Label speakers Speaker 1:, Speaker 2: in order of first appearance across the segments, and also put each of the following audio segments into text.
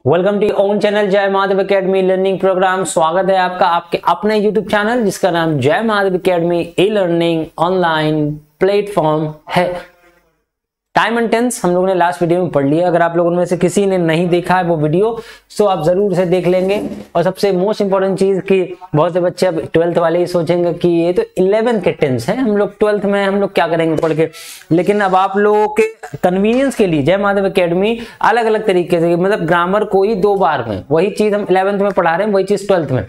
Speaker 1: Welcome to own channel जय Madhav academy learning programme. स्वागत है आपका आपके अपने यूट्यूब चैनल जिसका नाम जय Madhav academy e learning online platform है। टाइम एंड टेंस हम लोगों ने लास्ट वीडियो में पढ़ लिया। अगर आप लोगों में से किसी ने नहीं देखा है वो वीडियो तो आप जरूर से देख लेंगे। और सबसे मोस्ट इंपॉर्टेंट चीज कि बहुत से बच्चे अब 12th वाले ही सोचेंगे कि ये तो 11th के टेंस है, हम लोग 12th में हम लोग क्या करेंगे पढ़ के। लेकिन अब आप लोगों के कन्वीनियंस के लिए जय माधव एकेडमी अलग अलग तरीके से, मतलब ग्रामर को ही 2 बार में, वही चीज हम 11th में पढ़ा रहे हैं वही चीज 12th में।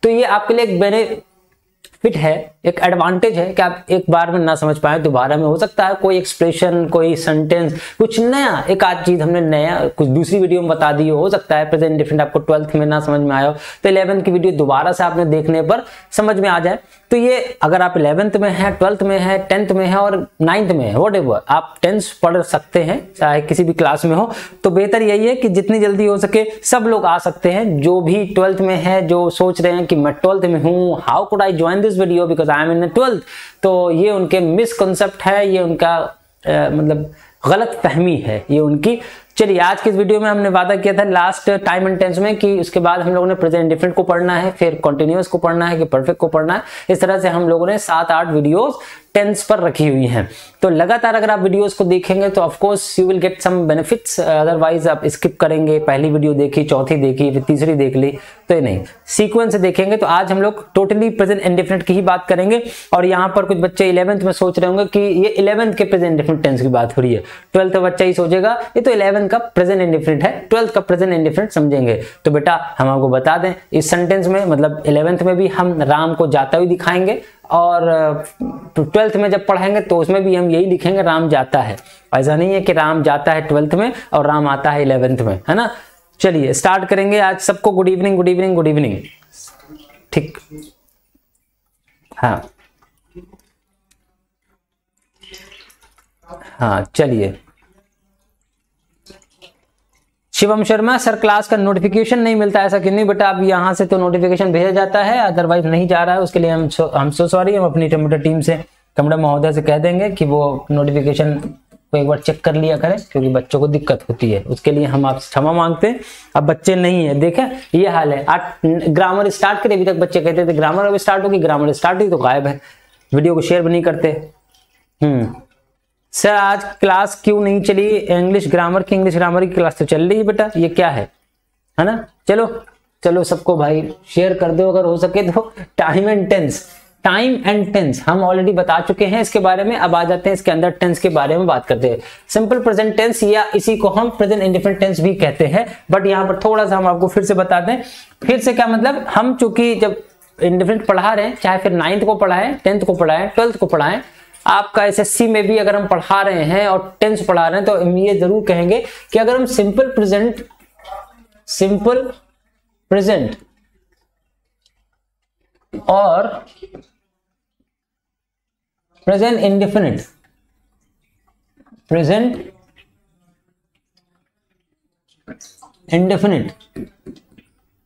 Speaker 1: तो ये आपके लिए एक बेनिफिट है, एक एडवांटेज है कि आप एक बार में ना समझ पाए दोबारा में हो सकता है कोई एक्सप्रेशन, कोई सेंटेंस, कुछ नया, एक आध चीज हमने नया कुछ दूसरी वीडियो में बता दी हो सकता है प्रेजेंट इंडेफिनिट आपको 12th में ना समझ में आया हो तो 11th की वीडियो दोबारा से आपने देखने पर समझ में आ जाए। तो ये अगर आप 11th में है, 12th में है, 10th में है और 9th में है, व्हाटएवर आप 10th पढ़ सकते हैं चाहे किसी भी क्लास में हो, तो बेहतर यही है कि जितनी जल्दी हो सके सब लोग आ सकते हैं। जो भी 12th में है, जो सोच रहे हैं कि मैं 12th में हूँ, how could I join this video because I am in 12th, तो ये उनके मिसकंसेप्ट है, ये उनका मतलब गलत फहमी है ये उनकी। चलिए आज के इस वीडियो में हमने वादा किया था लास्ट टाइम एंड टेंस में कि उसके बाद हम लोगों ने प्रेजेंट इंडेफिनिट को पढ़ना है, फिर कंटिन्यूअस को पढ़ना है कि परफेक्ट को पढ़ना है। इस तरह से हम लोगों ने 7-8 वीडियोस टेंस पर रखी हुई हैं। तो लगातार अगर आप वीडियोस को देखेंगे तो of course you will get some benefits, otherwise आप स्किप करेंगे, पहली वीडियो देखी, चौथी देखी, फिर तीसरी देख ली, तो ये नहीं, सीक्वेंस से देखेंगे। तो आज हम लोग टोटली प्रेजेंट इंडेफिनिट की ही बात करेंगे। और यहाँ पर कुछ बच्चे 11th में सोच रहे होंगे कि ये 11th के प्रेजेंट इंडेफिनिट टेंस की बात हो रही है, 12th का बच्चा ही सोचेगा ये तो 11th का प्रेजेंट इंडेफिनिट है, 12th का प्रेजेंट इंडेफिनिट समझेंगे। तो बेटा हम आपको बता दें इस सेंटेंस में मतलब 11th में भी हम राम को जाता हुआ दिखाएंगे और 12th में जब पढ़ेंगे तो उसमें भी हम यही लिखेंगे राम जाता है। ऐसा नहीं है कि राम जाता है 12th में और राम आता है 11th में, है ना। चलिए स्टार्ट करेंगे। आज सबको good evening, good evening, good evening. ठीक, हाँ हाँ चलिए। शिवम शर्मा सर क्लास का नोटिफिकेशन नहीं मिलता, ऐसा क्यों नहीं बेटा? अब यहाँ से तो नोटिफिकेशन भेजा जाता है, अदरवाइज नहीं जा रहा है। उसके लिए हम सो सॉरी। हम अपनी कंप्यूटर टीम से, कंप्यूटर महोदय से कह देंगे कि वो नोटिफिकेशन को एक बार चेक कर लिया करें, क्योंकि बच्चों को दिक्कत होती है। उसके लिए हम आपसे क्षमा मांगते हैं। अब बच्चे नहीं है, देखे ये हाल है। आज ग्रामर स्टार्ट करे, अभी तक बच्चे कहते थे ग्रामर अभी स्टार्ट होगी, ग्रामर स्टार्ट हुई तो गायब है, वीडियो को शेयर भी नहीं करते। सर आज क्लास क्यों नहीं चली? इंग्लिश ग्रामर की क्लास तो चल रही है बेटा, ये क्या है ना। चलो चलो सबको भाई शेयर कर दो अगर हो सके तो। टाइम एंड टेंस हम ऑलरेडी बता चुके हैं इसके बारे में। अब आ जाते हैं इसके अंदर टेंस के बारे में बात करते हैं। सिंपल प्रेजेंट टेंस या इसी को हम प्रेजेंट इंडेफिनिट टेंस भी कहते हैं, बट यहाँ पर थोड़ा सा हम आपको फिर से बता दें। फिर से क्या मतलब, हम चूंकि जब इंडेफिनिट पढ़ा रहे हैं, चाहे फिर 9th को पढ़ाएं, 10th को पढ़ाएं, 12th को पढ़ाएं, आपका एसएससी में भी अगर हम पढ़ा रहे हैं और टेंस पढ़ा रहे हैं तो हम ये जरूर कहेंगे कि अगर हम सिंपल प्रेजेंट और प्रेजेंट इंडेफिनिट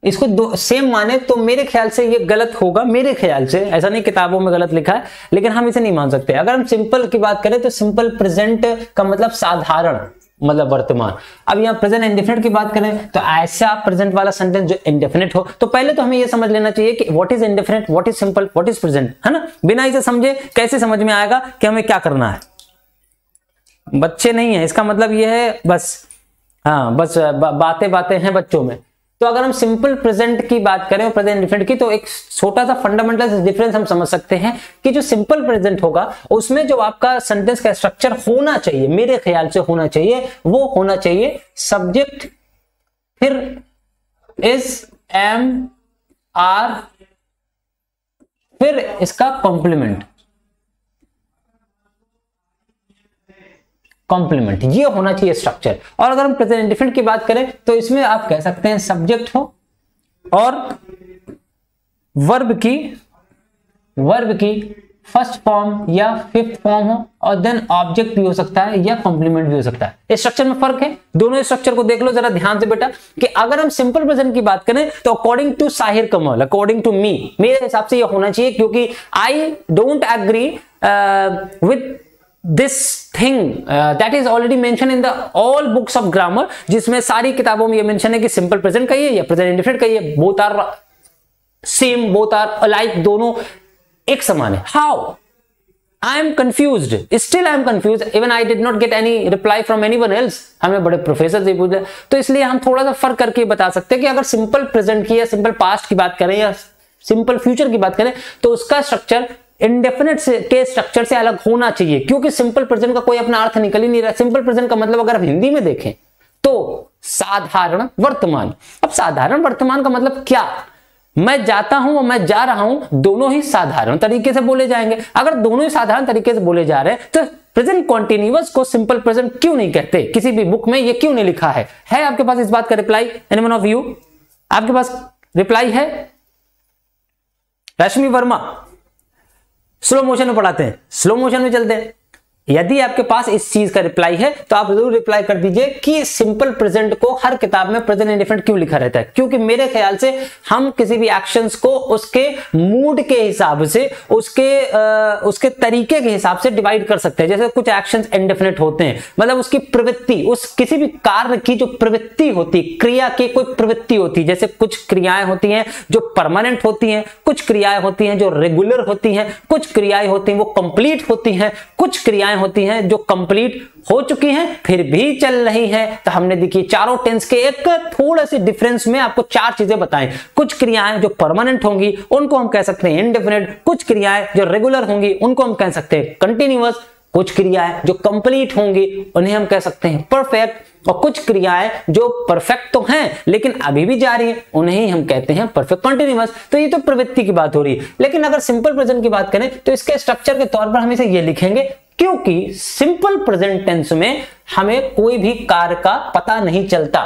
Speaker 1: इसको दो सेम माने तो मेरे ख्याल से ये गलत होगा। मेरे ख्याल से, ऐसा नहीं किताबों में गलत लिखा है, लेकिन हम इसे नहीं मान सकते। अगर हम सिंपल की बात करें तो सिंपल प्रेजेंट का मतलब साधारण, मतलब वर्तमान। अब यहाँ प्रेजेंट इंडेफिनिट की बात करें तो ऐसा प्रेजेंट वाला सेंटेंस जो इंडेफिनिट हो। तो पहले तो हमें ये समझ लेना चाहिए कि what is indefinite, what is simple, what is present, है ना। बिना इसे समझे कैसे समझ में आएगा कि हमें क्या करना है? बच्चे नहीं है इसका मतलब ये है बस, हाँ बस बातें हैं बच्चों में। तो अगर हम सिंपल प्रेजेंट की बात करें और प्रेजेंट इंडेफिनिट की, तो एक छोटा सा फंडामेंटल डिफरेंस हम समझ सकते हैं कि जो सिंपल प्रेजेंट होगा उसमें जो आपका सेंटेंस का स्ट्रक्चर होना चाहिए, मेरे ख्याल से होना चाहिए, वो होना चाहिए सब्जेक्ट, फिर इज, एम, आर, फिर इसका कॉम्प्लीमेंट, ये होना चाहिए स्ट्रक्चर। और अगर हम प्रेजेंट इंडेफिनिट की बात करें तो इसमें आप कह सकते हैं सब्जेक्ट हो और वर्ब की फर्स्ट फॉर्म या 5th फॉर्म हो, और देन ऑब्जेक्ट भी हो सकता है या कॉम्प्लीमेंट भी हो सकता है। इस स्ट्रक्चर में फर्क है। दोनों स्ट्रक्चर को देख लो जरा ध्यान से बेटा, कि अगर हम सिंपल प्रेजेंट की बात करें तो according to Sahir Kamal, according to me, मेरे हिसाब से यह होना चाहिए, क्योंकि I don't agree with this thing that is already mention in the all books of grammar, जिसमें सारी किताबों में ये मेंशन है कि सिंपल प्रेजेंट कहिए या प्रेजेंट इंडेफिनिट कहिए, both are same, both are alike, दोनों एक समान है। How? I am confused. Still I am confused. Even I did not get any reply from anyone else. हमें बड़े प्रोफेसर से पूछे, तो इसलिए हम थोड़ा सा फर्क करके बता सकते हैं कि अगर सिंपल प्रेजेंट की या सिंपल पास्ट की बात करें या सिंपल फ्यूचर की बात करें तो उसका स्ट्रक्चर इंडेफिनिट के स्ट्रक्चर से अलग होना चाहिए, क्योंकि सिंपल प्रेजेंट का कोई अपना अर्थ निकल ही नहीं रहा। सिंपल प्रेजेंट का मतलब अगर हम हिंदी में देखें तो साधारण वर्तमान। अब साधारण वर्तमान का मतलब क्या? मैं जाता हूं और मैं जा रहा हूं, दोनों ही साधारण तरीके से बोले जाएंगे। अगर दोनों ही साधारण तरीके से बोले जा रहे हैं तो प्रेजेंट कॉन्टिन्यूअस को सिंपल प्रेजेंट क्यों नहीं कहते? किसी भी बुक में ये क्यों नहीं लिखा है? आपके पास इस बात का रिप्लाई? एनीवन ऑफ यू, आपके पास रिप्लाई है? रश्मि वर्मा, स्लो मोशन में पढ़ाते हैं, स्लो मोशन में चलते हैं। यदि आपके पास इस चीज का रिप्लाई है तो आप जरूर रिप्लाई कर दीजिए कि सिंपल प्रेजेंट को हर किताब में प्रेजेंट इंडेफिनिट क्यों लिखा रहता है। क्योंकि मेरे ख्याल से हम किसी भी एक्शंस को उसके मूड के हिसाब से, उसके तरीके के हिसाब से डिवाइड कर सकते हैं। जैसे कुछ एक्शंस इंडेफिनिट होते हैं, मतलब उसकी प्रवृत्ति, उस किसी भी कार्य की जो प्रवृत्ति होती, क्रिया की कोई प्रवृत्ति होती, जैसे कुछ क्रियाएं होती हैं जो परमानेंट होती हैं, कुछ क्रियाएं होती हैं जो रेगुलर होती हैं, कुछ क्रियाएं होती हैं वो कंप्लीट होती हैं, कुछ क्रियाएं होती हैं जो कंप्लीट हो चुकी हैं फिर भी चल रही हैं। तो हमने देखिए चारों टेंस के एक थोड़ा से डिफरेंस में आपको चार चीजें बताएं। कुछ क्रियाएं जो परमानेंट होंगी उनको हम कह सकते हैं इंडेफिनिट, कुछ क्रियाएं जो रेगुलर होंगी उनको हम कह सकते हैं कंटिन्यूअस, कुछ क्रियाएं जो कंप्लीट होंगी उन्हें हम कह सकते हैं परफेक्ट, और कुछ क्रियाएं जो परफेक्ट तो हैं लेकिन अभी भी जारी हैं उन्हें ही हम कहते हैं परफेक्ट कंटीन्यूअस। तो ये तो प्रवृत्ति की बात हो रही है। लेकिन अगर सिंपल प्रेजेंट की बात करें तो इसके स्ट्रक्चर के तौर पर हम इसे ये लिखेंगे, क्योंकि सिंपल प्रेजेंट टेंस में हमें कोई भी कार्य का पता नहीं चलता।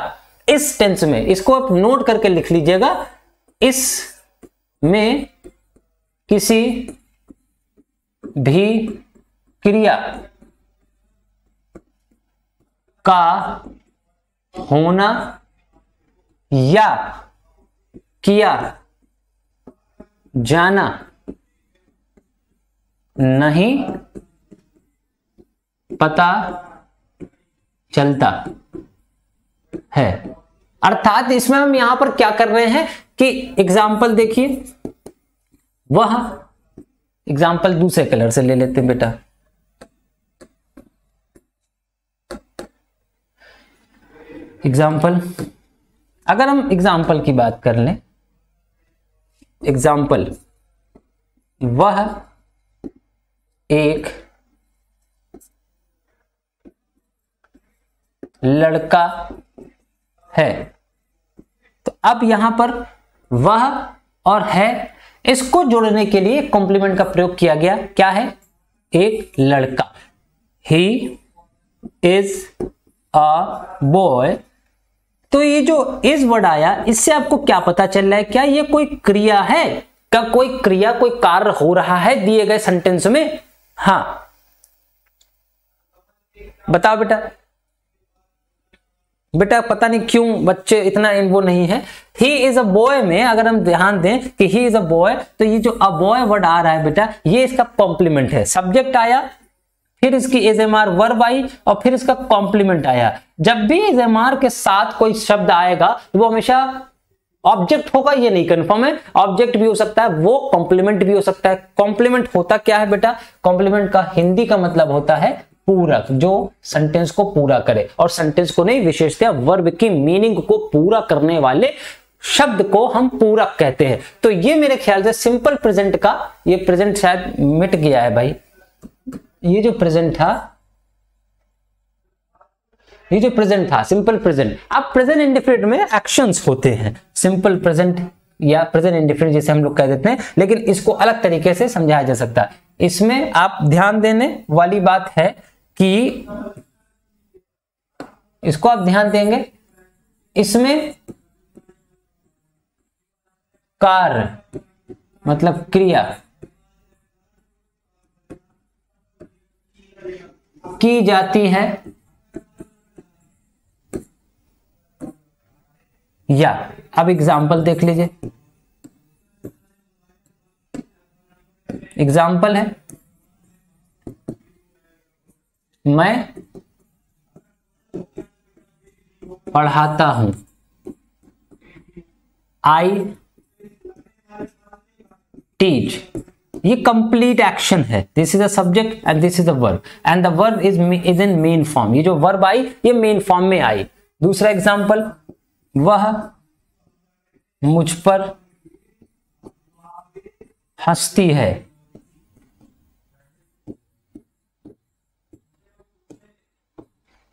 Speaker 1: इस टेंस में, इसको आप नोट करके लिख लीजिएगा, इसमें किसी भी क्रिया का होना या किया जाना नहीं पता चलता है। अर्थात इसमें हम यहां पर क्या कर रहे हैं कि एग्जाम्पल देखिए, वह एग्जाम्पल दूसरे कलर से ले लेते हैं बेटा। एग्जाम्पल, अगर हम एग्जाम्पल की बात कर लें, एग्जाम्पल, वह एक लड़का है, तो अब यहां पर वह और है, इसको जोड़ने के लिए कॉम्प्लीमेंट का प्रयोग किया गया। क्या है? एक लड़का, ही इज अ बॉय। तो ये जो इज वर्ड आया, इससे आपको क्या पता चल रहा है? क्या ये कोई क्रिया है? क्या कोई क्रिया, कोई कार्य हो रहा है दिए गए सेंटेंस में? हाँ, बताओ बेटा। बेटा पता नहीं क्यों बच्चे इतना वो नहीं है। ही इज अ बॉय में अगर हम ध्यान दें कि ही इज अ बॉय, तो ये जो अ बॉय वर्ड आ रहा है बेटा, ये इसका कॉम्प्लीमेंट है। सब्जेक्ट आया, फिर इसकी एजएमआर वर्ब आई, और फिर इसका कॉम्प्लीमेंट आया। जब भी एजएमआर के साथ कोई शब्द आएगा तो वो हमेशा ऑब्जेक्ट होगा, ये नहीं कंफर्म है। ऑब्जेक्ट भी हो सकता है, वो कॉम्प्लीमेंट भी हो सकता है। कॉम्प्लीमेंट होता क्या है बेटा? कॉम्प्लीमेंट का हिंदी का मतलब होता है पूरक, जो सेंटेंस को पूरा करे, और सेंटेंस को नहीं, विशेषतः वर्ब की मीनिंग को पूरा करने वाले शब्द को हम पूरक कहते हैं। तो ये मेरे ख्याल से सिंपल प्रेजेंट का, ये प्रेजेंट शायद मिट गया है भाई, ये जो प्रेजेंट था, ये जो प्रेजेंट था सिंपल प्रेजेंट। अब प्रेजेंट इंडेफिनिट में एक्शंस होते हैं, सिंपल प्रेजेंट या प्रेजेंट इंडेफिनिट जिसे हम लोग कह देते हैं, लेकिन इसको अलग तरीके से समझाया जा सकता है। इसमें आप ध्यान देने वाली बात है कि इसको आप ध्यान देंगे, इसमें कार्य मतलब क्रिया की जाती है या, अब एग्जाम्पल देख लीजिए। एग्जाम्पल है मैं पढ़ाता हूं। I teach. ये कंप्लीट एक्शन है। This is a subject and this is a verb and the verb is in main form. ये जो वर्ब आई ये मेन फॉर्म में आई। दूसरा एग्जांपल, वह मुझ पर हंसती है।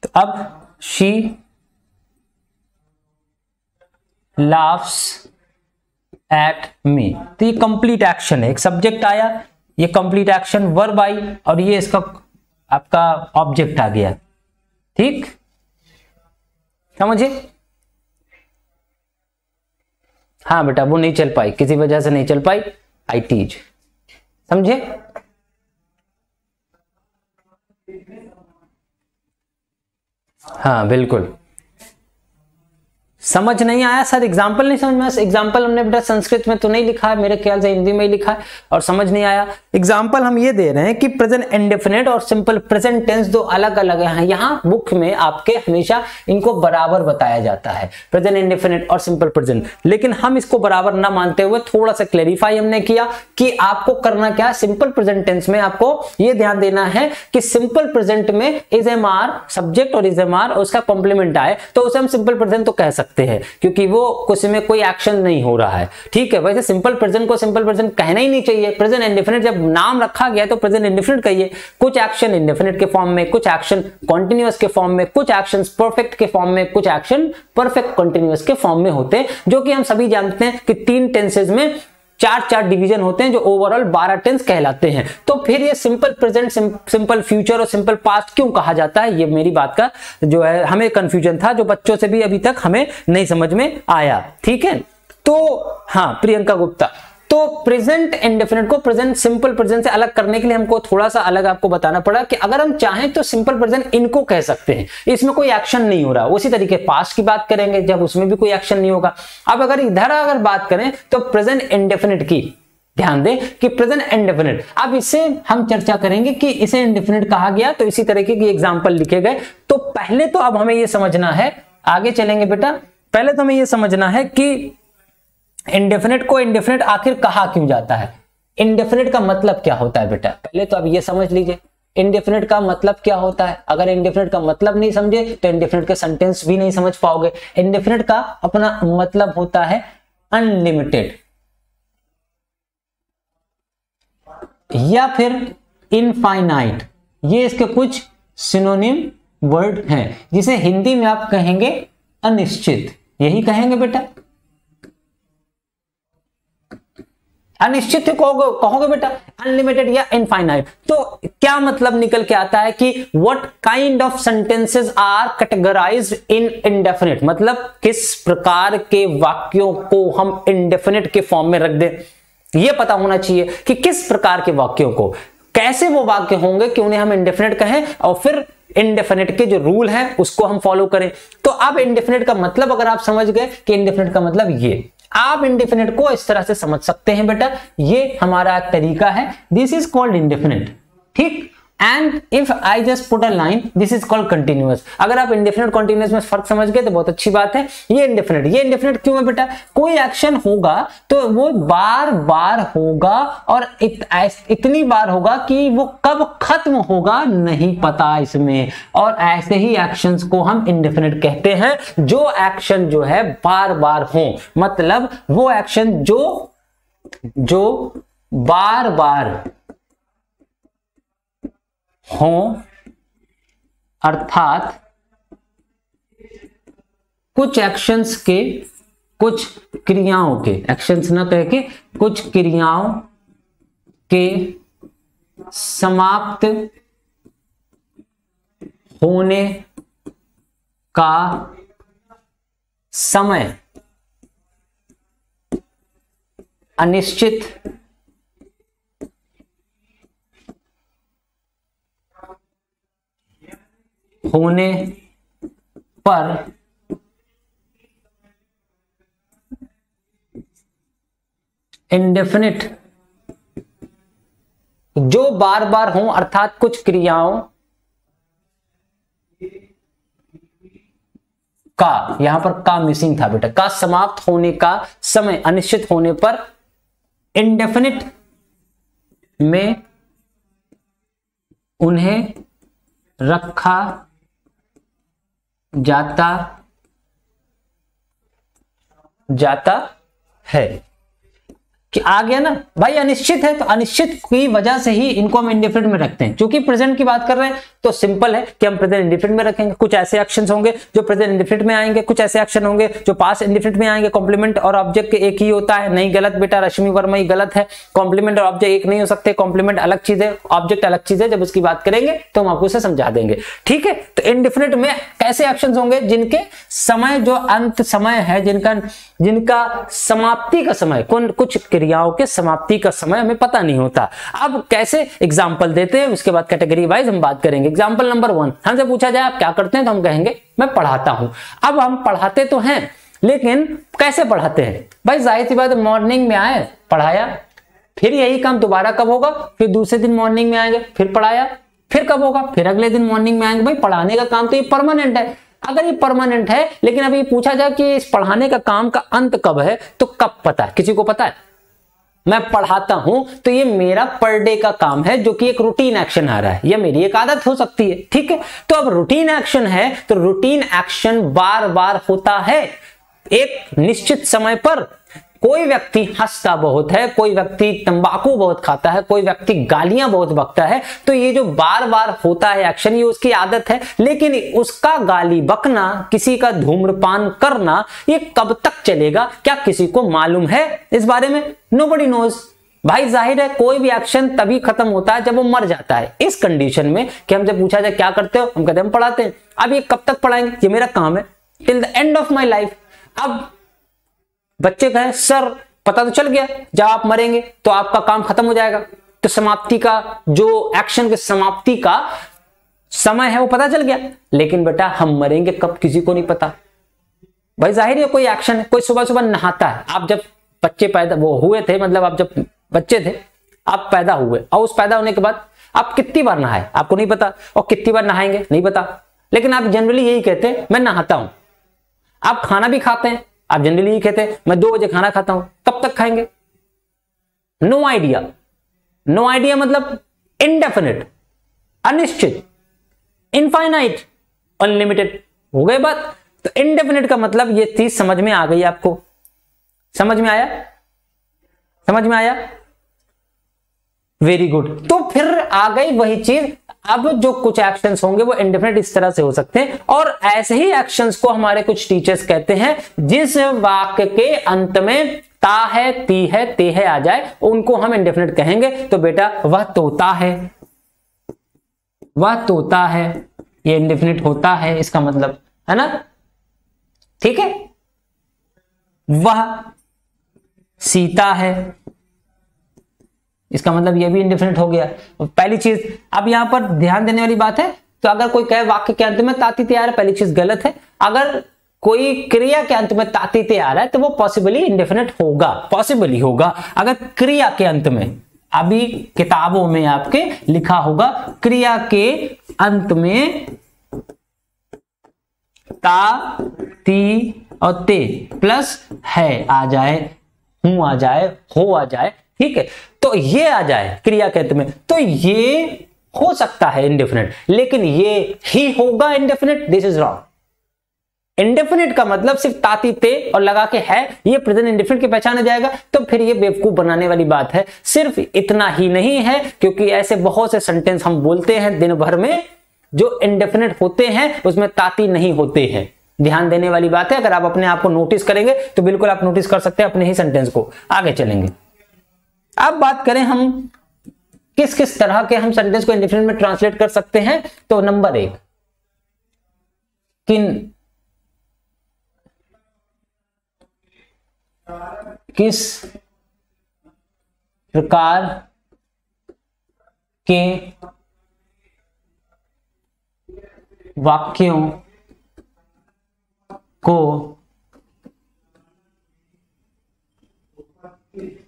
Speaker 1: तो अब शी laughs at me। तो ये कंप्लीट एक्शन है। एक सब्जेक्ट आया, ये कंप्लीट एक्शन, वर्ब आई और ये इसका आपका ऑब्जेक्ट आ गया। ठीक, समझे? हाँ बेटा, वो नहीं चल पाई, किसी वजह से नहीं चल पाई। आई टीच, समझे? हाँ बिल्कुल। समझ नहीं आया सर? एग्जाम्पल नहीं समझ में आया? एग्जाम्पल हमने बेटा संस्कृत में तो नहीं लिखा है, मेरे ख्याल से हिंदी में ही लिखा है और समझ नहीं आया। एग्जाम्पल हम ये दे रहे हैं कि प्रेजेंट इंडेफिनिट और सिंपल प्रेजेंट टेंस दो अलग अलग हैं। यहाँ बुक में आपके हमेशा इनको बराबर बताया जाता है, प्रेजेंट इंडेफिनिट और सिंपल प्रेजेंट। लेकिन हम इसको बराबर ना मानते हुए थोड़ा सा क्लेरिफाई हमने किया कि आपको करना क्या है। सिंपल प्रेजेंट टेंस में आपको ये ध्यान देना है कि सिंपल प्रेजेंट में इज एम आर सब्जेक्ट और इज एम आर और उसका कॉम्प्लीमेंट आए तो उसे हम सिंपल प्रेजेंट तो कह सकते हैं, क्योंकि वो उसमें कोई एक्शन नहीं हो रहा है। ठीक है, वैसे सिंपल प्रेजेंट को सिंपल प्रेजेंट कहना ही नहीं चाहिए। प्रेजेंट इंडेफिनिट जब नाम रखा गया तो प्रेजेंट इंडेफिनिट कहिए। कुछ एक्शन इंडेफिनिट के फॉर्म में, कुछ एक्शन कॉन्टिन्यूअस के फॉर्म में, कुछ एक्शन परफेक्ट के फॉर्म में, कुछ एक्शन परफेक्ट कॉन्टिन्यूअस के फॉर्म में होते हैं, जो कि हम सभी जानते हैं कि 3 टेंसेज में 4 डिवीजन होते हैं जो ओवरऑल 12 टेंस कहलाते हैं। तो फिर ये सिंपल प्रेजेंट, सिंपल फ्यूचर और सिंपल पास्ट क्यों कहा जाता है? ये मेरी बात का जो है हमें कंफ्यूजन था, जो बच्चों से भी अभी तक हमें नहीं समझ में आया। ठीक है, तो हाँ प्रियंका गुप्ता, तो प्रेजेंट इंडेफिनिट को प्रेजेंट सिंपल प्रेजेंट से अलग करने के लिए हमको थोड़ा सा अलग आपको बताना पड़ा कि अगर हम चाहें तो सिंपल प्रेजेंट इनको कह सकते हैं, इसमें कोई एक्शन नहीं हो रहा। उसी तरीके पास्ट की बात करेंगे जब उसमें भी कोई एक्शन नहीं होगा। अब अगर इधर बात करें तो प्रेजेंट इंडेफिनिट की, ध्यान दें कि प्रेजेंट इंडेफिनिट, अब इसे हम चर्चा करेंगे कि इसे इंडेफिनिट कहा गया तो इसी तरीके की एग्जाम्पल लिखे गए। तो पहले तो अब हमें यह समझना है, आगे चलेंगे बेटा, पहले तो हमें यह समझना है कि इंडेफिनिट को इंडेफिनिट आखिर कहा क्यों जाता है। इंडेफिनिट का मतलब क्या होता है बेटा, पहले तो अब ये समझ लीजिए इंडेफिनिट का मतलब क्या होता है। अगर इंडेफिनिट का मतलब नहीं समझे तो इंडेफिनिट के सेंटेंस भी नहीं समझ पाओगे। इंडेफिनिट का अपना मतलब होता है अनलिमिटेड या फिर इनफाइनाइट। ये इसके कुछ सिनोनिम वर्ड हैं, जिसे हिंदी में आप कहेंगे अनिश्चित। यही कहेंगे बेटा, अनिश्चित कहोगे बेटा, अनलिमिटेड या इनफाइनाइट। तो क्या मतलब निकल के आता है कि what kind of sentences are categorized in indefinite, मतलब किस प्रकार के वाक्यों को हम इंडेफिनिट के फॉर्म में रख दें। यह पता होना चाहिए कि किस प्रकार के वाक्यों को, कैसे वो वाक्य होंगे कि उन्हें हम इंडेफिनिट कहें और फिर इंडेफिनिट के जो रूल है उसको हम फॉलो करें। तो अब इंडेफिनिट का मतलब अगर आप समझ गए कि इंडेफिनिट का मतलब ये, आप इंडेफिनिट को इस तरह से समझ सकते हैं बेटा, ये हमारा तरीका है। This is called indefinite. ठीक, and if I just put a line, this is called continuous. अगर आप इंडेफिनिट कंटिन्यूअस में फर्क समझ गए तो बहुत अच्छी बात है। ये इंडेफिनिट क्यों है बेटा? कोई एक्शन होगा तो वो बार बार होगा और इतनी बार होगा कि वो कब खत्म होगा नहीं पता इसमें, और ऐसे ही एक्शंस को हम इंडेफिनिट कहते हैं जो एक्शन जो है बार बार हो, मतलब वो एक्शन जो बार बार हो, अर्थात कुछ एक्शंस के, कुछ क्रियाओं के, एक्शंस ना कह के कुछ क्रियाओं के समाप्त होने का समय अनिश्चित होने पर इंडेफिनिट, जो बार बार हो अर्थात कुछ क्रियाओं का, यहां पर का मिसिंग था बेटा, का समाप्त होने का समय अनिश्चित होने पर इंडेफिनिट में उन्हें रखा जाता है। कि आ गया ना भाई, अनिश्चित है तो अनिश्चित की वजह से ही इनको हम इंडिफिनिट में रखते हैं। क्योंकि प्रेजेंट की बात कर रहे हैं तो सिंपल है कि हम प्रेजेंट इंडिफिनिट में रखेंगे। कुछ ऐसे एक्शंस होंगे जो प्रेजेंट इंडिफिनिट में आएंगे, कुछ ऐसे एक्शन होंगे जो पास्ट इंडिफिनिट में आएंगे। कॉम्प्लीमेंट और ऑब्जेक्ट के एक ही होता है। नहीं, गलत बेटा, रश्मि वर्मा ही गलत है। कॉम्प्लीमेंट और ऑब्जेक्ट एक नहीं हो सकते। कॉम्प्लीमेंट अलग चीज है, ऑब्जेक्ट अलग चीज है। जब उसकी बात करेंगे तो हम आपको उसे समझा देंगे, ठीक है। तो इंडिफिनिट में कैसे एक्शंस होंगे जिनके समय जो अंत समय है, जिनका समाप्ति का समय, कुछ क्रियाओं के समाप्ति का समय हमें पता नहीं होता। अब कैसे एग्जांपल देते हैं, उसके बाद कैटेगरी वाइज हम बात करेंगे। एग्जांपल नंबर 1, हमसे पूछा जाए आप क्या करते हैं तो हम कहेंगे मैं पढ़ाता हूं। अब हम पढ़ाते तो हैं लेकिन कैसे पढ़ाते हैं भाई? जाहिर सी बात, मॉर्निंग में आए पढ़ाया, फिर यही काम दोबारा कब होगा? फिर दूसरे दिन मॉर्निंग में आएंगे, फिर पढ़ाया, फिर कब होगा? फिर अगले दिन मॉर्निंग में आएंगे। भाई पढ़ाने का काम तो ये परमानेंट है। अगर ये परमानेंट है, लेकिन अभी पूछा जाए कि इस पढ़ाने का काम का अंत कब है, तो कब पता है? किसी को पता है? मैं पढ़ाता हूं तो ये मेरा पर डे का काम है, जो कि एक रूटीन एक्शन आ रहा है, या मेरी एक आदत हो सकती है, ठीक है। तो अब रूटीन एक्शन है तो रूटीन एक्शन बार बार होता है एक निश्चित समय पर। कोई व्यक्ति हंसता बहुत है, कोई व्यक्ति तंबाकू बहुत खाता है, कोई व्यक्ति गालियां बहुत बकता है, तो ये जो बार बार होता है एक्शन, ये उसकी आदत है। लेकिन उसका गाली बकना, किसी का धूम्रपान करना, ये कब तक चलेगा, क्या किसी को मालूम है इस बारे में? Nobody knows. भाई जाहिर है कोई भी एक्शन तभी खत्म होता है जब वो मर जाता है। इस कंडीशन में कि हमसे पूछा जाए क्या करते हो, हम कहते हैं हम पढ़ाते हैं। अब ये कब तक पढ़ाएंगे? ये मेरा काम है till the end of my life. अब बच्चे कहे सर पता तो चल गया जब आप मरेंगे तो आपका काम खत्म हो जाएगा, तो समाप्ति का जो एक्शन के समाप्ति का समय है वो पता चल गया। लेकिन बेटा हम मरेंगे कब किसी को नहीं पता। भाई जाहिर है कोई एक्शन है, कोई सुबह सुबह नहाता है। आप जब बच्चे पैदा वो हुए थे, मतलब आप जब बच्चे थे, आप पैदा हुए, और उस पैदा होने के बाद आप कितनी बार नहाए आपको नहीं पता, और कितनी बार नहाएंगे नहीं पता। लेकिन आप जनरली यही कहते हैं मैं नहाता हूं। आप खाना भी खाते हैं, आप जनरली यही कहते हैं मैं 2 बजे खाना खाता हूं। कब तक खाएंगे? No idea. नो आइडिया मतलब इनडेफिनिट, अनिश्चित, इनफाइनाइट, अनलिमिटेड। हो गई बात। तो इनडेफिनिट का मतलब ये चीज समझ में आ गई आपको? समझ में आया? समझ में आया? Very good. तो फिर आ गई वही चीज। अब जो कुछ एक्शंस होंगे वो इंडेफिनिट इस तरह से हो सकते हैं, और ऐसे ही एक्शंस को हमारे कुछ टीचर्स कहते हैं जिस वाक्य के अंत में ता है, ती है, ते है आ जाए, उनको हम इंडेफिनिट कहेंगे। तो बेटा वह तोता है, वह तोता है, ये इंडेफिनिट होता है, इसका मतलब है ना, ठीक है। वह सीता है, इसका मतलब ये भी इंडेफिनिट हो गया। पहली चीज, अब यहां पर ध्यान देने वाली बात है, तो अगर कोई कहे वाक्य के अंत में ताती ते आ रहा है, पहली चीज गलत है। अगर कोई क्रिया के अंत में ताती ते आ रहा है तो वो पॉसिबली इंडेफिनिट होगा, पॉसिबली होगा। अगर क्रिया के अंत में, अभी किताबों में आपके लिखा होगा क्रिया के अंत में ता, ती और ते प्लस है आ जाए, हूं आ जाए, हो आ जाए, ठीक है। तो ये आ जाए क्रिया के अंत में, तो ये हो सकता है इंडेफिनिट, लेकिन ये ही होगा indefinite. This is wrong. Indefinite का मतलब सिर्फ ताती ते और लगा के है, ये प्रेजेंट इंडेफिनिट की पहचाना जाएगा, तो फिर ये बेवकूफ बनाने वाली बात है। सिर्फ इतना ही नहीं है, क्योंकि ऐसे बहुत से सेंटेंस हम बोलते हैं दिन भर में जो इंडेफिनिट होते हैं, उसमें ताती नहीं होते हैं। ध्यान देने वाली बात है। अगर आप अपने आप को नोटिस करेंगे तो बिल्कुल आप नोटिस कर सकते हैं अपने ही सेंटेंस को। आगे चलेंगे। अब बात करें हम किस किस तरह के हम सेंटेंस को इंडेफिनिट में ट्रांसलेट कर सकते हैं। तो नंबर 1, किस प्रकार के वाक्यों को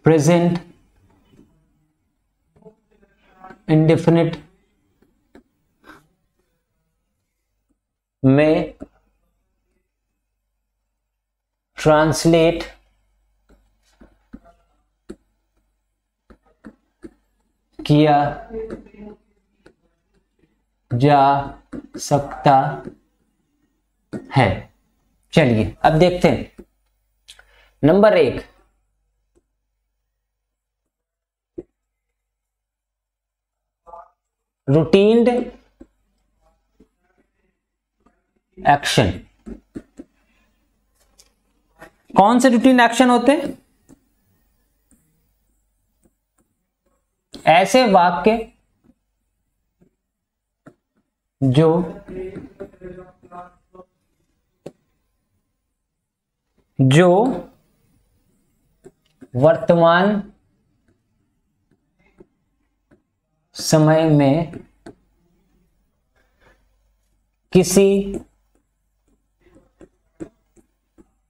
Speaker 1: प्रेजेंट इंडेफिनिट में ट्रांसलेट किया जा सकता है। चलिए अब देखते हैं नंबर 1, रूटीन्ड एक्शन। कौन से रूटीन एक्शन होते हैं? ऐसे वाक्य जो वर्तमान समय में किसी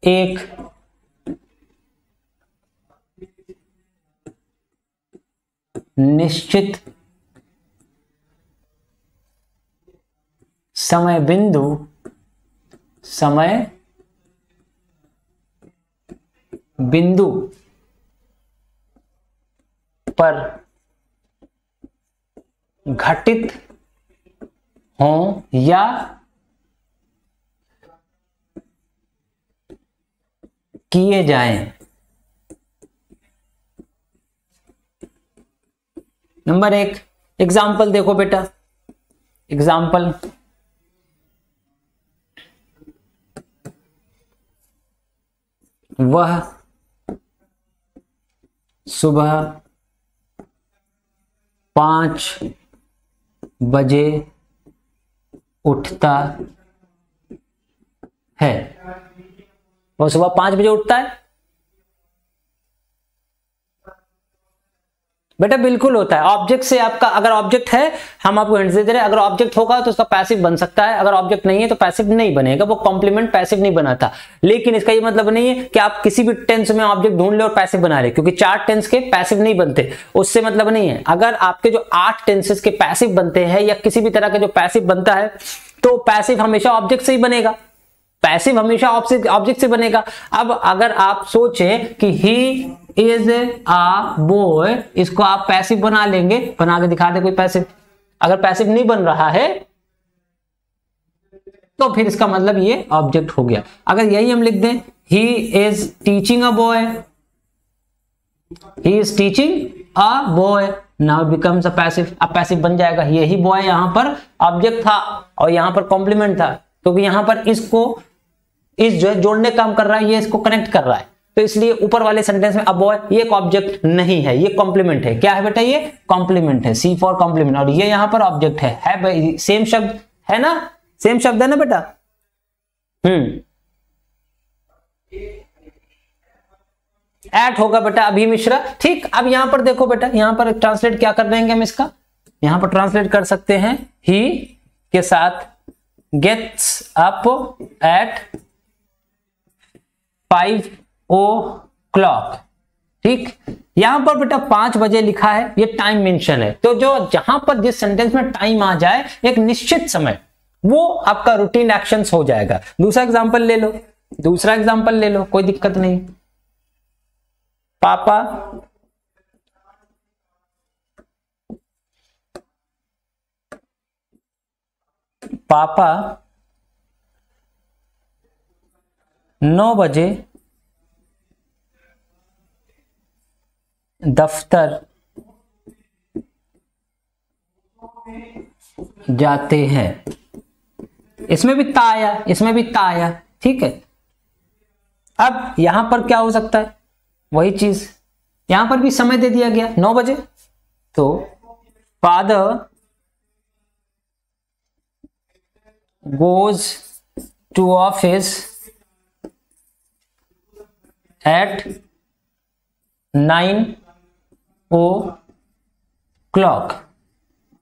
Speaker 1: एक निश्चित समय बिंदु पर घटित हों या किए जाएं। नंबर 1 एग्जाम्पल देखो बेटा, एग्जाम्पल वह सुबह 5 बजे उठता है। वो सुबह 5 बजे उठता है बेटा, बिल्कुल होता है। ऑब्जेक्ट से आपका, अगर ऑब्जेक्ट है, हम आपको हिंट दे रहे हैं, अगर ऑब्जेक्ट होगा तो उसका पैसिव बन सकता है, अगर ऑब्जेक्ट नहीं है तो पैसिव नहीं बनेगा, वो कॉम्प्लीमेंट पैसिव नहीं बनाता। लेकिन इसका ये मतलब नहीं है कि आप किसी भी टेंस में ऑब्जेक्ट ढूंढ ले और पैसिव बना ले, क्योंकि 4 टेंस के पैसिव नहीं बनते, उससे मतलब नहीं है। अगर आपके जो 8 टेंसेस के पैसिव बनते हैं या किसी भी तरह का जो पैसिव बनता है, तो पैसिव हमेशा ऑब्जेक्ट से ही बनेगा, पैसिव हमेशा ऑब्जेक्ट से बनेगा। अब अगर आप सोचें कि ही इज अ बॉय, इसको आप पैसिव बना लेंगे, बना के दिखा दे कोई पैसिव। अगर पैसिव नहीं बन रहा है तो फिर इसका मतलब ये ऑब्जेक्ट हो गया। अगर यही हम लिख दें he is teaching a boy, he is teaching a boy, now becomes a passive. अब पैसिव बन जाएगा। यही बॉय यहां पर ऑब्जेक्ट था और यहां पर कॉम्प्लीमेंट था, क्योंकि यहां पर इसको इस जो है जोड़ने का काम कर रहा है, ये इसको कनेक्ट कर रहा है, तो इसलिए ऊपर वाले सेंटेंस में अब बॉय ये एक ऑब्जेक्ट नहीं है, ये कॉम्प्लीमेंट है। क्या है बेटा? ये कॉम्प्लीमेंट है, सी फॉर कॉम्प्लीमेंट। और ये यहां पर ऑब्जेक्ट है भाई, सेम शब्द है ना, सेम शब्द है ना बेटा। एट होगा बेटा अभी मिश्रा। ठीक, अब यहां पर देखो बेटा, यहां पर ट्रांसलेट क्या कर देंगे हम इसका, यहां पर ट्रांसलेट कर सकते हैं ही के साथ gets up at 5 o'clock। ठीक, यहां पर बेटा 5 बजे लिखा है, ये टाइम मेंशन है, तो जो जहां पर जिस सेंटेंस में टाइम आ जाए एक निश्चित समय, वो आपका रूटीन एक्शंस हो जाएगा। दूसरा एग्जांपल ले लो, दूसरा एग्जांपल ले लो, कोई दिक्कत नहीं। पापा पापा 9 बजे दफ्तर जाते हैं। इसमें भी ता आया, इसमें भी ता आया। ठीक है, अब यहां पर क्या हो सकता है, वही चीज, यहां पर भी समय दे दिया गया 9 बजे, तो father goes to office at 9 o'clock,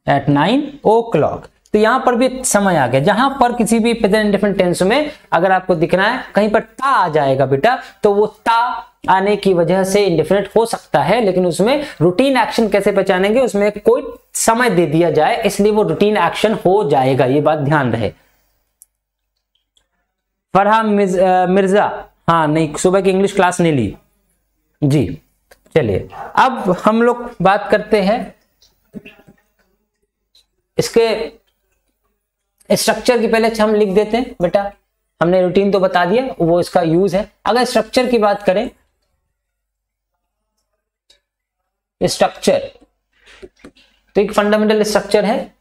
Speaker 1: at 9 o'clock। तो यहां पर भी समय आ गया। जहां पर किसी भी प्रेजेंट इंडेफिनिट टेंस में अगर आपको दिखना है कहीं पर ता आ जाएगा बेटा, तो वो ता आने की वजह से इंडेफिनिट हो सकता है, लेकिन उसमें रूटीन एक्शन कैसे पहचानेंगे, उसमें कोई समय दे दिया जाए, इसलिए वो रूटीन एक्शन हो जाएगा। ये बात ध्यान रहे। फरहान मिर्जा, हाँ नहीं, सुबह की इंग्लिश क्लास नहीं ली जी। चलिए अब हम लोग बात करते हैं इसके स्ट्रक्चर की। पहले हम लिख देते हैं बेटा, हमने रूटीन तो बता दिया, वो इसका यूज है। अगर स्ट्रक्चर की बात करें, स्ट्रक्चर तो एक फंडामेंटल स्ट्रक्चर है,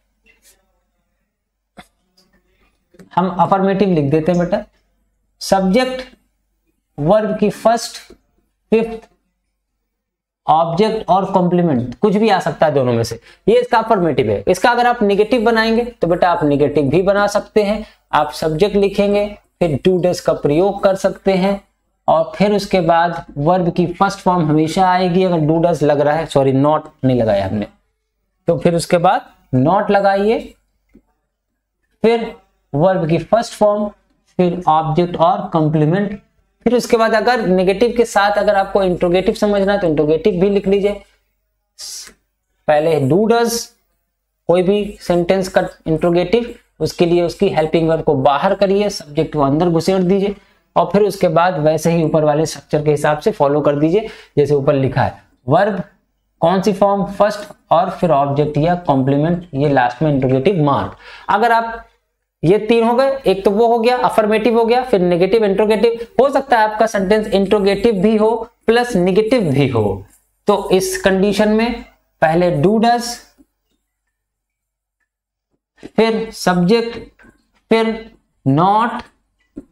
Speaker 1: हम अफर्मेटिव लिख देते हैं बेटा। सब्जेक्ट वर्ब की फर्स्ट, फिफ्थ, ऑब्जेक्ट और कॉम्प्लीमेंट, कुछ भी आ सकता है दोनों में से, ये इसका अफर्मेटिव है। इसका अगर आप निगेटिव बनाएंगे तो बेटा आप निगेटिव भी बना सकते हैं। आप सब्जेक्ट लिखेंगे, फिर डू डज का प्रयोग कर सकते हैं, और फिर उसके बाद वर्ब की फर्स्ट फॉर्म हमेशा आएगी। अगर डू डज लग रहा है, सॉरी नॉट नहीं लगाया हमने, तो फिर उसके बाद नॉट लगाइए, फिर वर्ब की फर्स्ट फॉर्म, फिर ऑब्जेक्ट और कॉम्प्लीमेंट। फिर उसके बाद अगर नेगेटिव के साथ अगर आपको इंट्रोगेटिव समझना है तो इंट्रोगेटिव भी लिख लीजिए। पहले डू डज, कोई भी सेंटेंस का इंट्रोगेटिव, उसके लिए उसकी हेल्पिंग वर्ब को बाहर करिए, सब्जेक्ट को अंदर घुसेड़ दीजिए, और फिर उसके बाद वैसे ही ऊपर वाले स्ट्रक्चर के हिसाब से फॉलो कर दीजिए जैसे ऊपर लिखा है। वर्ब कौन सी फॉर्म, फर्स्ट, और फिर ऑब्जेक्ट या कॉम्प्लीमेंट, ये लास्ट में इंट्रोगेटिव मार्क। अगर आप ये तीन हो गए, एक तो वो हो गया अफर्मेटिव हो गया, फिर नेगेटिव, इंट्रोगेटिव। हो सकता है आपका सेंटेंस इंट्रोगेटिव भी हो प्लस नेगेटिव भी हो, तो इस कंडीशन में पहले डू डज, फिर सब्जेक्ट, फिर नॉट,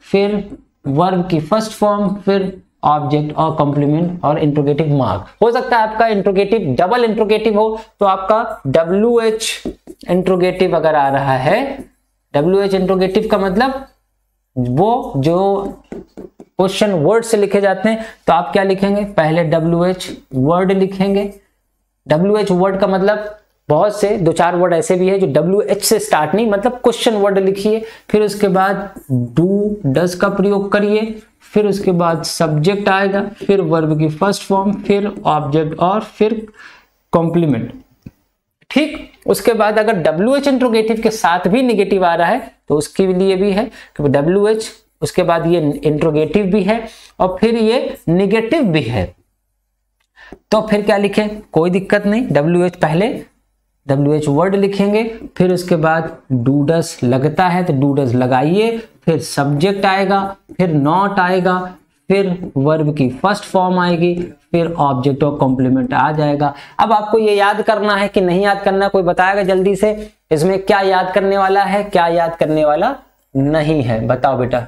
Speaker 1: फिर वर्ब की फर्स्ट फॉर्म, फिर ऑब्जेक्ट और कॉम्प्लीमेंट और इंट्रोगेटिव मार्क। हो सकता है आपका इंट्रोगेटिव डबल इंट्रोगेटिव हो, तो आपका WH इंट्रोगेटिव अगर आ रहा है, WH इंट्रोगेटिव का मतलब वो जो क्वेश्चन वर्ड से लिखे जाते हैं, तो आप क्या लिखेंगे, पहले WH वर्ड लिखेंगे। WH वर्ड का मतलब बहुत से दो चार वर्ड ऐसे भी है जो WH से स्टार्ट नहीं, मतलब क्वेश्चन वर्ड लिखिए, फिर उसके बाद डू डज का प्रयोग करिए, फिर उसके बाद सब्जेक्ट आएगा, फिर वर्ब की फर्स्ट फॉर्म, फिर ऑब्जेक्ट और फिर कॉम्प्लीमेंट। ठीक, उसके बाद अगर WH इंट्रोगेटिव के साथ भी निगेटिव आ रहा है तो उसके लिए भी है कि WH, उसके बाद ये इंट्रोगेटिव भी है और फिर ये निगेटिव भी है, तो फिर क्या लिखें, कोई दिक्कत नहीं, WH पहले WH वर्ड लिखेंगे, फिर उसके बाद डू डज लगता है तो डू डज लगाइए, फिर सब्जेक्ट आएगा, फिर नॉट आएगा, फिर वर्ब की फर्स्ट फॉर्म आएगी, फिर ऑब्जेक्ट और कॉम्प्लीमेंट आ जाएगा। अब आपको ये याद करना है कि नहीं याद करना, कोई बताएगा जल्दी से, इसमें क्या याद करने वाला है, क्या याद करने वाला नहीं है, बताओ बेटा,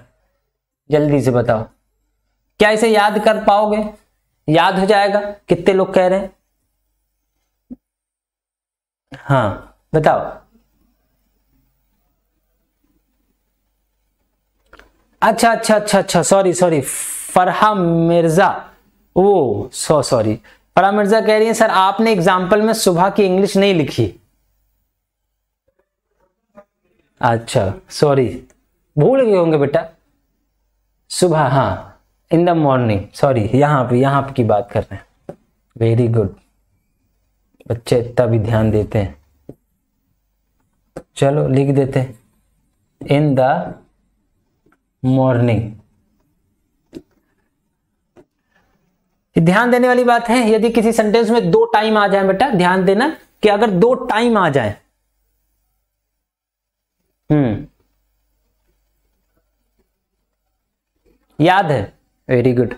Speaker 1: जल्दी से बताओ। क्या इसे याद कर पाओगे, याद हो जाएगा? कितने लोग कह रहे हैं हाँ, बताओ। अच्छा अच्छा अच्छा अच्छा, सॉरी, फरहा मिर्जा, ओ सॉरी, फरहा मिर्जा कह रही है सर आपने एग्जाम्पल में सुबह की इंग्लिश नहीं लिखी। अच्छा सॉरी, भूल गए होंगे बेटा, सुबह, हाँ इन द मॉर्निंग, सॉरी, यहाँ पे की बात कर रहे हैं। वेरी गुड, बच्चे इतना भी ध्यान देते हैं। चलो लिख देते हैं, इन द मॉर्निंग। ध्यान देने वाली बात है, यदि किसी सेंटेंस में दो टाइम आ जाए बेटा, ध्यान देना कि अगर दो टाइम आ जाए, याद है, वेरी गुड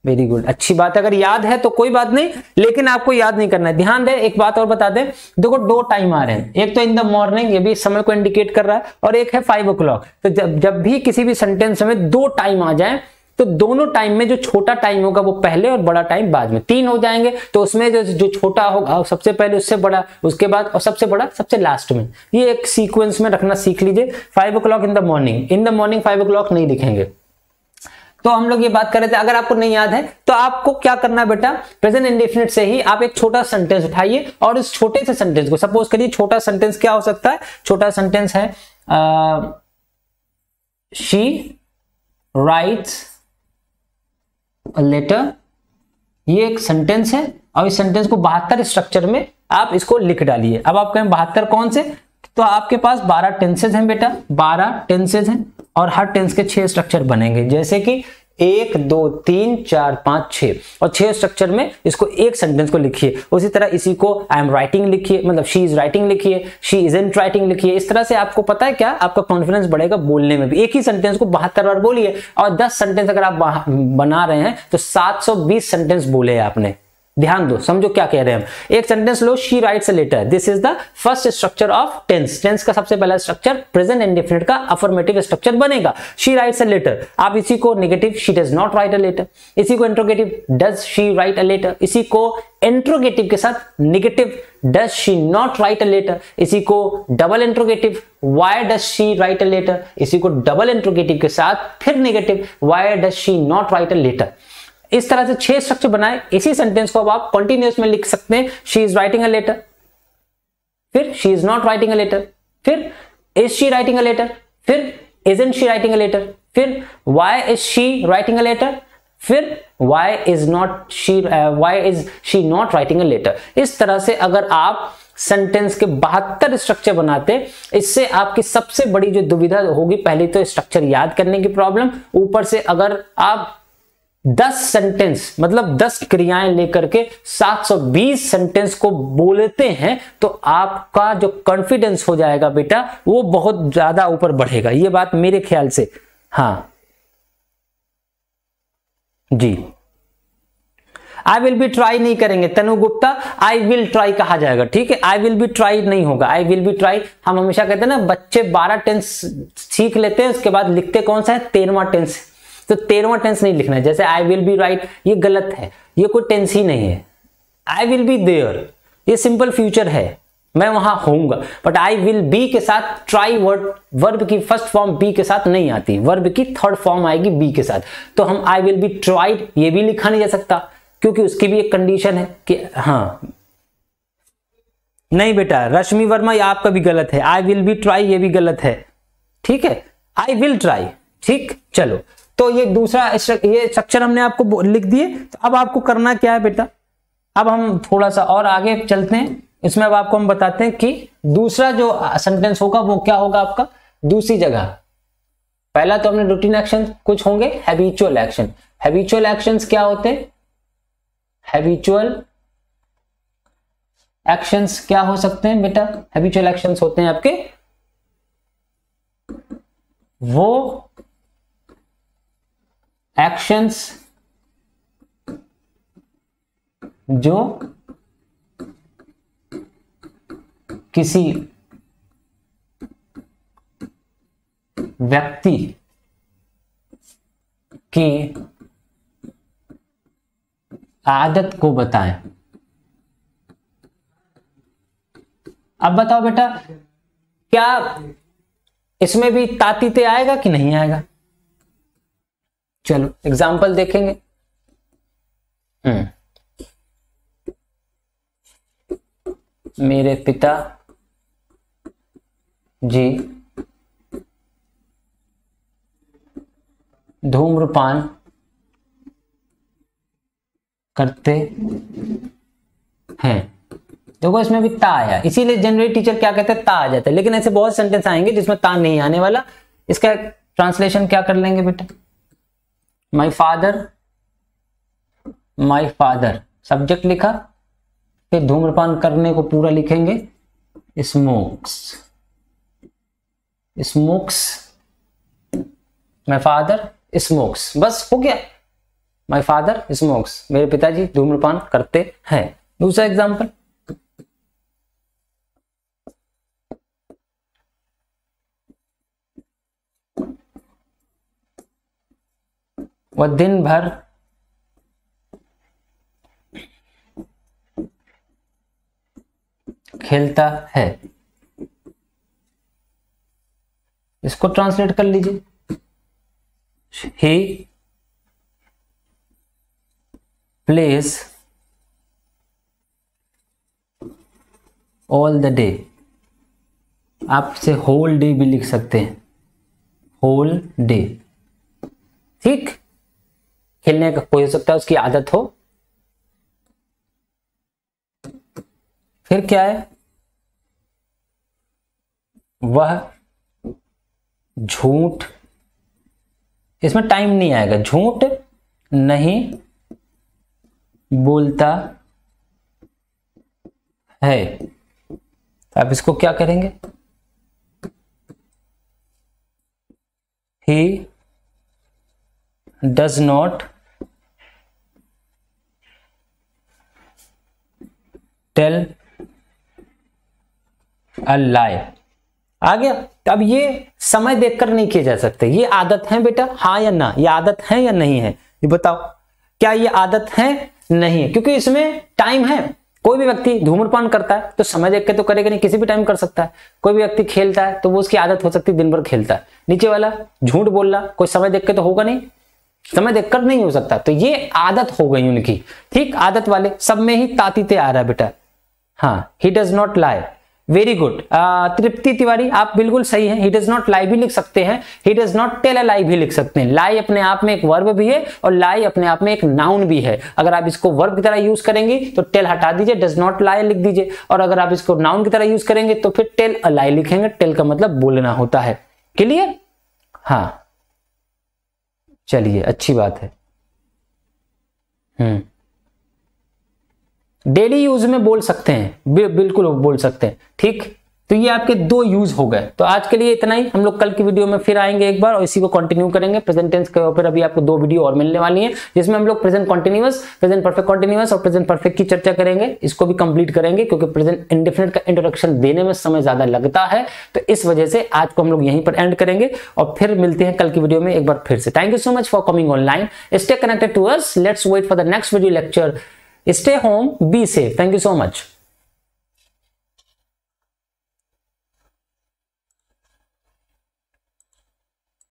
Speaker 1: वेरी गुड, अच्छी बात है। अगर याद है तो कोई बात नहीं, लेकिन आपको याद नहीं करना है। ध्यान दे, एक बात और बता दे, देखो दो टाइम आ रहे हैं, एक तो इन द मॉर्निंग, ये भी समय को इंडिकेट कर रहा है, और एक है 5 o'clock। तो जब भी किसी भी सेंटेंस में दो टाइम आ जाए तो दोनों टाइम में जो छोटा टाइम होगा वो पहले और बड़ा टाइम बाद में, 3 हो जाएंगे। तो उसमें जो छोटा होगा सबसे पहले, उससे बड़ा उसके बाद, और सबसे बड़ा सबसे लास्ट में। ये एक सीक्वेंस में रखना सीख लीजिए। 5 o'clock in the morning 5 o'clock नहीं लिखेंगे। तो हम लोग ये बात कर रहे थे, अगर आपको नहीं याद है तो आपको क्या करना है बेटा, प्रेजेंट इंडेफिनिट से ही आप एक छोटा सेंटेंस उठाइए और उस छोटे से सेंटेंस को, सपोज करिए छोटा सेंटेंस क्या हो सकता है, छोटा सेंटेंस है शी राइट्स अ लेटर। ये एक सेंटेंस है और इस सेंटेंस को 72 स्ट्रक्चर में आप इसको लिख डालिए। अब आप कहें 72 कौन से, तो आपके पास 12 टेंसेज हैं बेटा, 12 टेंसेज हैं और हर टेंस के 6 स्ट्रक्चर बनेंगे, जैसे कि 1 2 3 4 5 6, और 6 स्ट्रक्चर में इसको एक सेंटेंस को लिखिए। उसी तरह इसी को आई एम राइटिंग लिखिए, मतलब शी इज राइटिंग लिखिए, शी इजंट राइटिंग लिखिए। इस तरह से आपको पता है क्या, आपका कॉन्फिडेंस बढ़ेगा बोलने में भी। एक ही सेंटेंस को 72 बार बोलिए, और 10 सेंटेंस अगर आप बना रहे हैं तो 720 सेंटेंस बोले आपने। ध्यान दो, समझो क्या कह रहे हैं हम। एक सेंटेंस लो, she writes a letter, this is the first structure of tense. Tense का सबसे पहला स्ट्रक्चर प्रेजेंट इंडेफिनिट का अफर्मेटिव स्ट्रक्चर बनेगा, शी राइट्स अ लेटर। आप इसी को negative, she does not write a letter. इसी को interrogative, does she write a letter. इसी को इंट्रोगेटिव के साथ negative, does she not write a letter. इसी को double interrogative, why does she write a letter. इसी को डबल इंट्रोगेटिव के साथ फिर negative, why does she not write a letter. इस तरह से 6 स्ट्रक्चर बनाए। इसी सेंटेंस को अब आप कंटिन्यूअस में लिख सकते हैं, she is writing a letter, फिर she is not writing a letter, फिर is she writing a letter, फिर isn't she writing a letter, फिर why is she writing a letter, फिर why is she not writing a letter. इस तरह से अगर आप सेंटेंस के 72 स्ट्रक्चर बनाते, इससे आपकी सबसे बड़ी जो दुविधा होगी, पहले तो स्ट्रक्चर याद करने की प्रॉब्लम, ऊपर से अगर आप 10 सेंटेंस मतलब 10 क्रियाएं लेकर के 720 सेंटेंस को बोलते हैं, तो आपका जो कॉन्फिडेंस हो जाएगा बेटा, वो बहुत ज्यादा ऊपर बढ़ेगा। ये बात मेरे ख्याल से, हाँ जी। आई विल बी ट्राई नहीं करेंगे तनु गुप्ता, आई विल ट्राई कहा जाएगा, ठीक है। आई विल बी ट्राई नहीं होगा, आई विल बी ट्राई। हम हमेशा कहते हैं ना, बच्चे 12 टेंस सीख लेते हैं, उसके बाद लिखते कौन सा है, 13वां टेंस। तो 13वां टेंस नहीं लिखना है। जैसे आई विल बी राइट, ये गलत है, ये कोई टेंस ही नहीं है। आई विल बी देयर, ये सिंपल फ्यूचर है, मैं वहां होऊंगा। बट आई विल बी के साथ ट्राई वर्ब की फर्स्ट फॉर्म बी के साथ नहीं आती, वर्ब की थर्ड फॉर्म आएगी बी के साथ। तो हम आई विल बी ट्राइड ये भी लिखा नहीं जा सकता, क्योंकि उसकी भी एक कंडीशन है कि हाँ। नहीं बेटा, रश्मि वर्मा ये आपका भी गलत है, आई विल बी ट्राई ये भी गलत है, ठीक है। आई विल ट्राई, ठीक। चलो, तो ये दूसरा ये स्ट्रक्चर हमने आपको लिख दिए। तो अब आपको करना क्या है बेटा, अब हम थोड़ा सा और आगे चलते हैं। इसमें अब आपको हम बताते हैं कि दूसरा जो सेंटेंस होगा वो क्या होगा आपका दूसरी जगह। पहला तो हमने रूटीन एक्शन कुछ होंगे, हैबिचुअल एक्शन। हैबिचुअल एक्शंस क्या होते हैं, हैबिचुअल एक्शंस क्या हो सकते हैं बेटा, हैबिचुअल एक्शंस होते हैं आपके वो एक्शंस जो किसी व्यक्ति की आदत को बताएं। अब बताओ बेटा, क्या इसमें भी तातीते आएगा कि नहीं आएगा? चलो एग्जाम्पल देखेंगे। मेरे पिता जी धूम्रपान करते हैं। देखो इसमें भी ता आया, इसीलिए जनरली टीचर क्या कहते हैं, ता आ जाता है। लेकिन ऐसे बहुत सेंटेंस आएंगे जिसमें ता नहीं आने वाला। इसका ट्रांसलेशन क्या कर लेंगे बेटा, माई फादर सब्जेक्ट लिखा, फिर धूम्रपान करने को पूरा लिखेंगे स्मोक्स, माई फादर स्मोक्स, बस हो गया। माई फादर स्मोक्स, मेरे पिताजी धूम्रपान करते हैं। दूसरा एग्जाम्पल, वह दिन भर खेलता है। इसको ट्रांसलेट कर लीजिए, he plays all the day। आप से होल डे भी लिख सकते हैं, होल डे, ठीक। खेलने का कोई हो सकता है उसकी आदत हो। फिर क्या है, वह झूठ इसमें टाइम नहीं आएगा, झूठ नहीं बोलता है। तो आप इसको क्या करेंगे, he does not tell a lie। आ गया। तो अब ये समय देखकर नहीं किए जा सकते, ये आदत है बेटा, हाँ या ना, ये आदत है या नहीं है, ये बताओ क्या ये आदत है, नहीं है, क्योंकि इसमें टाइम है। कोई भी व्यक्ति धूम्रपान करता है तो समय देख के तो करेगा नहीं, किसी भी टाइम कर सकता है। कोई भी व्यक्ति खेलता है तो वो उसकी आदत हो सकती है दिन भर खेलता है। नीचे वाला झूठ बोलना कोई समय देख के तो होगा नहीं, समय देखकर नहीं हो सकता, तो ये आदत हो गई उनकी। ठीक, आदत वाले सब में ही तातीते आ रहा है बेटा। हाँ, he does not lie, very good. Tripti Tiwari आप बिल्कुल सही हैं, ही डज नॉट लाई भी लिख सकते हैं, he does not tell a lie भी लिख सकते हैं। लाई अपने आप में एक वर्ब भी है और लाई अपने आप में एक नाउन भी है। अगर आप इसको वर्ब की तरह यूज करेंगे तो टेल हटा दीजिए, डज नॉट लाई लिख दीजिए, और अगर आप इसको नाउन की तरह यूज करेंगे तो फिर टेल अ लाई लिखेंगे। टेल का मतलब बोलना होता है। क्लियर? हाँ, चलिए अच्छी बात है। डेली यूज में बोल सकते हैं, बिल्कुल बोल सकते हैं। ठीक, तो ये आपके दो यूज हो गए। तो आज के लिए इतना ही, हम लोग कल की वीडियो में फिर आएंगे एक बार और इसी को कंटिन्यू करेंगे। प्रेजेंट टेंस के ऊपर अभी आपको 2 वीडियो और मिलने वाली हैं, जिसमें हम लोग present continuous, present perfect continuous और प्रेजेंट परफेक्ट की चर्चा करेंगे। इसको भी कंप्लीट करेंगे क्योंकि प्रेजेंट इंडेफिनिट का इंट्रोडक्शन देने में समय ज्यादा लगता है, तो इस वजह से आज को हम लोग यहीं पर एंड करेंगे और फिर मिलते हैं कल की वीडियो में एक बार फिर से। Thank you so much for coming online, stay connected to us, let's wait for the next video lecture, stay home, be safe, thank you so much।